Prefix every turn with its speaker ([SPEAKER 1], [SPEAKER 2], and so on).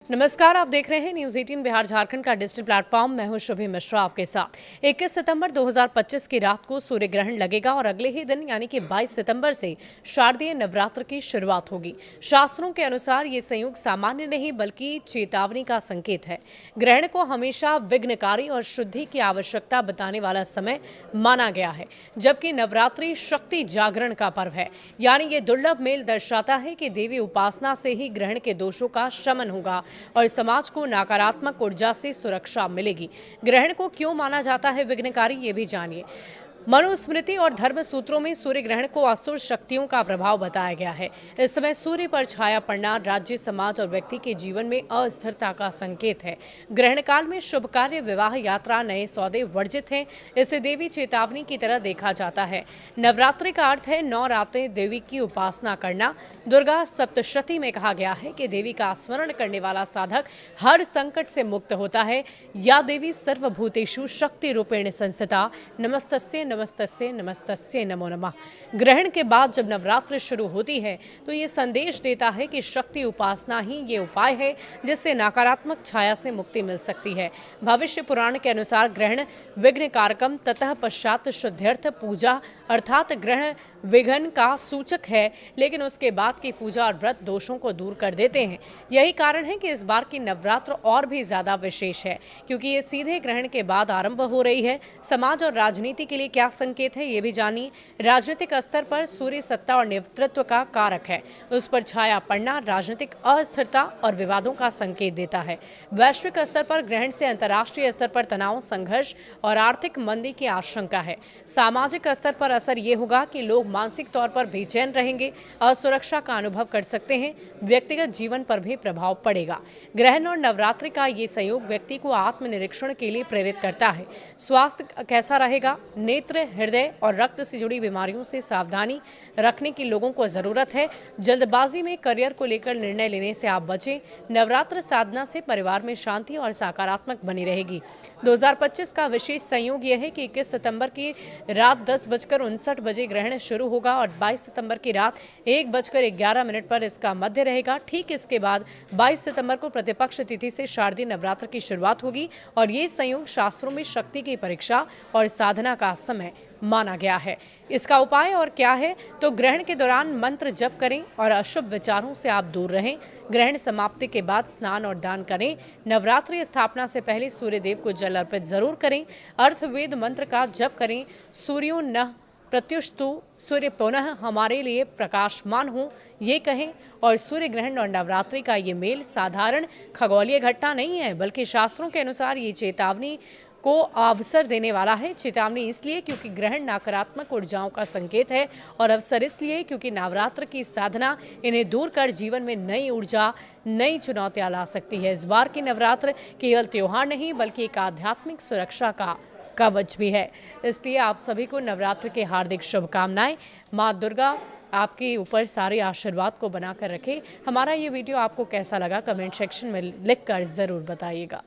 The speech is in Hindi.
[SPEAKER 1] नमस्कार, आप देख रहे हैं न्यूज 18 बिहार झारखंड का डिजिटल प्लेटफॉर्म। मैं हूं शुभी मिश्रा आपके साथ। 21 सितंबर 2025 की रात को सूर्य ग्रहण लगेगा और अगले ही दिन यानी कि 22 सितंबर से शारदीय नवरात्र की शुरुआत होगी। शास्त्रों के अनुसार ये संयोग सामान्य नहीं बल्कि चेतावनी का संकेत है। ग्रहण को हमेशा विघ्नकारी और शुद्धि की आवश्यकता बताने वाला समय माना गया है, जबकि नवरात्रि शक्ति जागरण का पर्व है। यानी ये दुर्लभ मेल दर्शाता है कि देवी उपासना से ही ग्रहण के दोषों का शमन होगा और समाज को नकारात्मक ऊर्जा से सुरक्षा मिलेगी। ग्रहण को क्यों माना जाता है विघ्नकारी, ये भी जानिए। मनुस्मृति और धर्म सूत्रों में सूर्य ग्रहण को असुर शक्तियों का प्रभाव बताया गया है। इस समय सूर्य पर छाया पड़ना राज्य, समाज और व्यक्ति के जीवन में अस्थिरता का संकेत है। ग्रहण काल में शुभ कार्य, विवाह, यात्रा, नए सौदे वर्जित हैं। इसे देवी चेतावनी की तरह देखा जाता है। नवरात्रि का अर्थ है 9 रातें देवी की उपासना करना। दुर्गा सप्तशती में कहा गया है कि देवी का स्मरण करने वाला साधक हर संकट से मुक्त होता है। या देवी सर्वभूतेषु शक्ति रूपेण संस्थिता, नमस्तस्ये नमस्तस्ये नमस्तस्ये नमो नमः। ग्रहण के बाद जब नवरात्र शुरू होती है तो ये संदेश देता है कि शक्ति उपासना ही ये उपाय है जिससे नकारात्मक छाया से मुक्ति मिल सकती है। भविष्य पुराण के अनुसार ग्रहण विघ्न कारकम ततः पश्चात शुद्ध्यर्थ पूजा अर्थात ग्रहण विघ्न का सूचक है, लेकिन उसके बाद की पूजा और व्रत दोषों को दूर कर देते हैं। यही कारण है कि इस बार की नवरात्र और भी ज्यादा विशेष है, क्योंकि ये सीधे ग्रहण के बाद आरंभ हो रही है। समाज और राजनीति के लिए क्या संकेत है, ये भी जानिए। राजनीतिक स्तर पर सूर्य सत्ता और नेतृत्व का कारक है। उस पर छाया पड़ना राजनीतिक अस्थिरता और विवादों का संकेत देता है। वैश्विक स्तर पर ग्रहण से अंतर्राष्ट्रीय स्तर पर तनाव, संघर्ष और आर्थिक मंदी की आशंका है। सामाजिक स्तर पर असर ये होगा कि लोग मानसिक तौर पर बेचैन रहेंगे, असुरक्षा का अनुभव कर सकते हैं। व्यक्तिगत जीवन पर भी प्रभाव पड़ेगा। ग्रहण और नवरात्रि का ये संयोग व्यक्ति को आत्मनिरीक्षण के लिए प्रेरित करता है। स्वास्थ्य कैसा रहेगा? नेत्र, हृदय और रक्त से जुड़ी बीमारियों से सावधानी रखने की लोगों को जरूरत है। जल्दबाजी में करियर को लेकर निर्णय लेने से आप बचें। नवरात्र साधना से परिवार में शांति और सकारात्मक बनी रहेगी। 2025 का विशेष संयोग यह है कि 21 सितंबर की रात 10:59 बजे ग्रहण शुरू होगा और 22 सितंबर की रात 1:11 पर इसका मध्य रहेगा। ठीक इसके बाद 22 सितंबर को प्रतिपक्ष तिथि से शारदीय नवरात्र की शुरुआत होगी और ये संयोग शास्त्रों में शक्ति की परीक्षा और साधना का समय माना गया है। इसका उपाय और क्या है? तो ग्रहण के दौरान मंत्र जप करें और अशुभ विचारों से आप दूर रहें। ग्रहण समाप्ति के बाद स्नान और दान करें। नवरात्रि स्थापना से पहले सूर्य देव को जल अर्पित जरूर करें। अर्थवेद मंत्र का जप करें। सूर्यो नः प्रत्युष्टु, सूर्य पुनः हमारे लिए प्रकाशमान हो, ये कहें। और सूर्य ग्रहण और नवरात्रि का ये मेल साधारण खगोलीय घटना नहीं है, बल्कि शास्त्रों के अनुसार ये चेतावनी को अवसर देने वाला है। चेतावनी इसलिए क्योंकि ग्रहण नकारात्मक ऊर्जाओं का संकेत है और अवसर इसलिए क्योंकि नवरात्र की साधना इन्हें दूर कर जीवन में नई ऊर्जा, नई चुनौतियां ला सकती है। इस बार की नवरात्र केवल त्योहार नहीं बल्कि एक आध्यात्मिक सुरक्षा का कवच भी है। इसलिए आप सभी को नवरात्र के हार्दिक शुभकामनाएं। माँ दुर्गा आपके ऊपर सारे आशीर्वाद को बनाकर रखे। हमारा ये वीडियो आपको कैसा लगा कमेंट सेक्शन में लिखकर जरूर बताइएगा।